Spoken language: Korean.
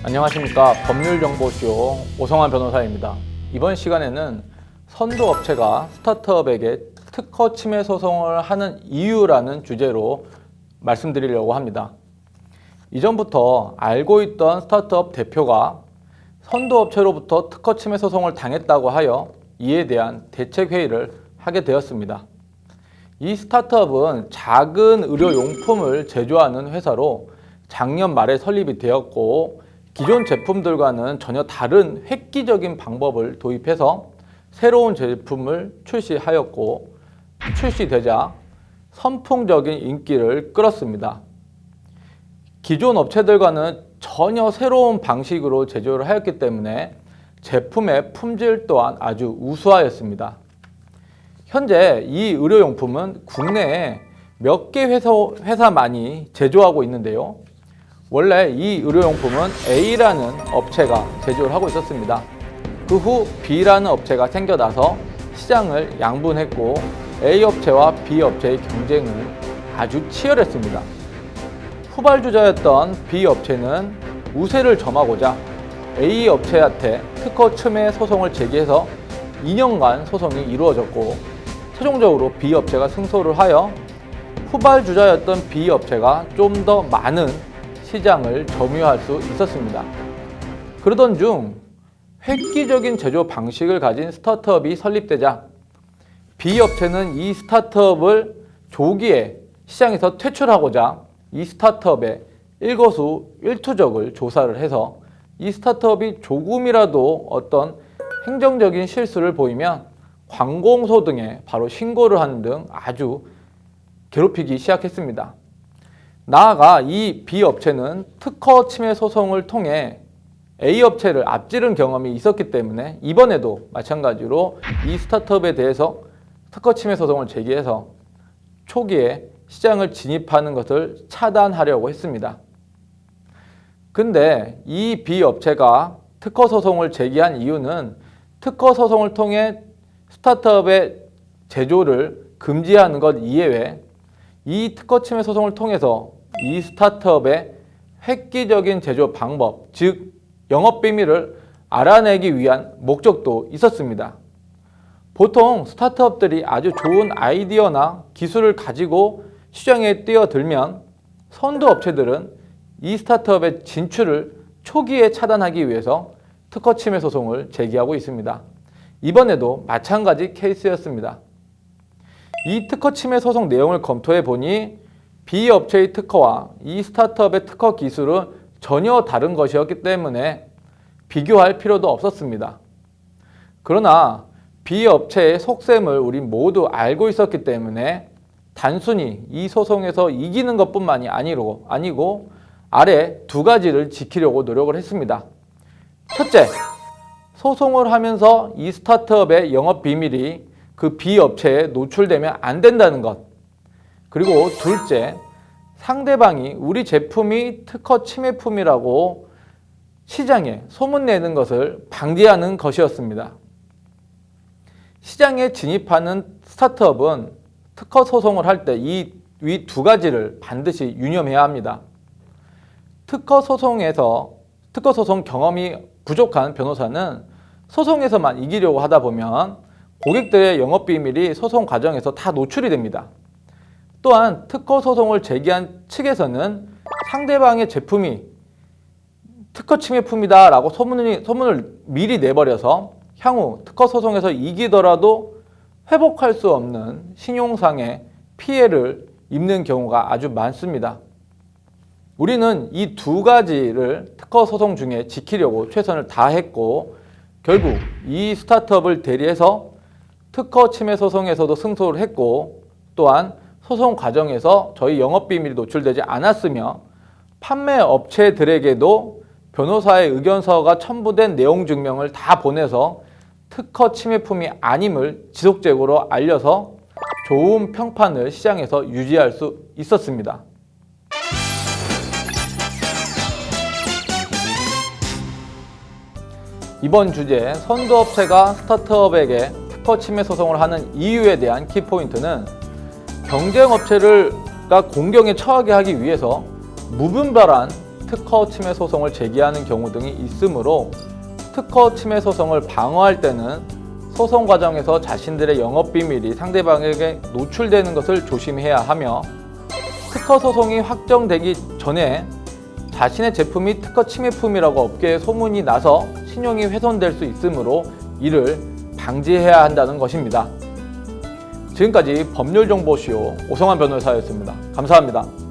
안녕하십니까. 법률정보쇼 오성환 변호사입니다. 이번 시간에는 선도업체가 스타트업에게 특허 침해 소송을 하는 이유라는 주제로 말씀드리려고 합니다. 이전부터 알고 있던 스타트업 대표가 선도업체로부터 특허 침해 소송을 당했다고 하여 이에 대한 대책회의를 하게 되었습니다. 이 스타트업은 작은 의료용품을 제조하는 회사로 작년 말에 설립이 되었고, 기존 제품들과는 전혀 다른 획기적인 방법을 도입해서 새로운 제품을 출시하였고, 출시되자 선풍적인 인기를 끌었습니다. 기존 업체들과는 전혀 새로운 방식으로 제조를 하였기 때문에 제품의 품질 또한 아주 우수하였습니다. 현재 이 의료용품은 국내에 몇 개 회사만이 제조하고 있는데요. 원래 이 의료용품은 A라는 업체가 제조를 하고 있었습니다. 그 후 B라는 업체가 생겨나서 시장을 양분했고, A 업체와 B 업체의 경쟁은 아주 치열했습니다. 후발주자였던 B 업체는 우세를 점하고자 A 업체한테 특허 침해 소송을 제기해서 2년간 소송이 이루어졌고, 최종적으로 B 업체가 승소를 하여 후발주자였던 B 업체가 좀 더 많은 시장을 점유할 수 있었습니다. 그러던 중 획기적인 제조 방식을 가진 스타트업이 설립되자 B 업체는 이 스타트업을 조기에 시장에서 퇴출하고자 이 스타트업의 일거수일투족을 조사를 해서 이 스타트업이 조금이라도 어떤 행정적인 실수를 보이면 관공서 등에 바로 신고를 하는 등 아주 괴롭히기 시작했습니다. 나아가 이 B 업체는 특허 침해 소송을 통해 A 업체를 앞지른 경험이 있었기 때문에 이번에도 마찬가지로 이 스타트업에 대해서 특허 침해 소송을 제기해서 초기에 시장을 진입하는 것을 차단하려고 했습니다. 근데 이 B 업체가 특허 소송을 제기한 이유는 특허 소송을 통해 스타트업의 제조를 금지하는 것 이외에 이 특허 침해 소송을 통해서 이 스타트업의 획기적인 제조 방법, 즉 영업비밀을 알아내기 위한 목적도 있었습니다. 보통 스타트업들이 아주 좋은 아이디어나 기술을 가지고 시장에 뛰어들면 선도업체들은 이 스타트업의 진출을 초기에 차단하기 위해서 특허 침해 소송을 제기하고 있습니다. 이번에도 마찬가지 케이스였습니다. 이 특허 침해 소송 내용을 검토해 보니 B 업체의 특허와 이 스타트업의 특허 기술은 전혀 다른 것이었기 때문에 비교할 필요도 없었습니다. 그러나 B 업체의 속셈을 우린 모두 알고 있었기 때문에 단순히 이 소송에서 이기는 것뿐만이 아니고 아래 두 가지를 지키려고 노력을 했습니다. 첫째, 소송을 하면서 이 스타트업의 영업 비밀이 그 B 업체에 노출되면 안 된다는 것. 그리고 둘째, 상대방이 우리 제품이 특허 침해품이라고 시장에 소문내는 것을 방지하는 것이었습니다. 시장에 진입하는 스타트업은 특허 소송을 할 때 이 위 두 가지를 반드시 유념해야 합니다. 특허 소송 경험이 부족한 변호사는 소송에서만 이기려고 하다 보면 고객들의 영업비밀이 소송 과정에서 다 노출이 됩니다. 또한 특허 소송을 제기한 측에서는 상대방의 제품이 특허 침해품이다 라고 소문을 미리 내버려서 향후 특허 소송에서 이기더라도 회복할 수 없는 신용상의 피해를 입는 경우가 아주 많습니다. 우리는 이 두 가지를 특허 소송 중에 지키려고 최선을 다했고, 결국 이 스타트업을 대리해서 특허 침해 소송에서도 승소를 했고, 또한 소송 과정에서 저희 영업비밀이 노출되지 않았으며 판매 업체들에게도 변호사의 의견서가 첨부된 내용 증명을 다 보내서 특허 침해품이 아님을 지속적으로 알려서 좋은 평판을 시장에서 유지할 수 있었습니다. 이번 주제, 선도업체가 스타트업에게 특허 침해 소송을 하는 이유에 대한 키포인트는 경쟁업체가 공경에 처하게 하기 위해서 무분별한 특허 침해 소송을 제기하는 경우 등이 있으므로 특허 침해 소송을 방어할 때는 소송 과정에서 자신들의 영업 비밀이 상대방에게 노출되는 것을 조심해야 하며 특허 소송이 확정되기 전에 자신의 제품이 특허 침해품이라고 업계에 소문이 나서 신용이 훼손될 수 있으므로 이를 방지해야 한다는 것입니다. 지금까지 법률정보쇼 오성환 변호사였습니다. 감사합니다.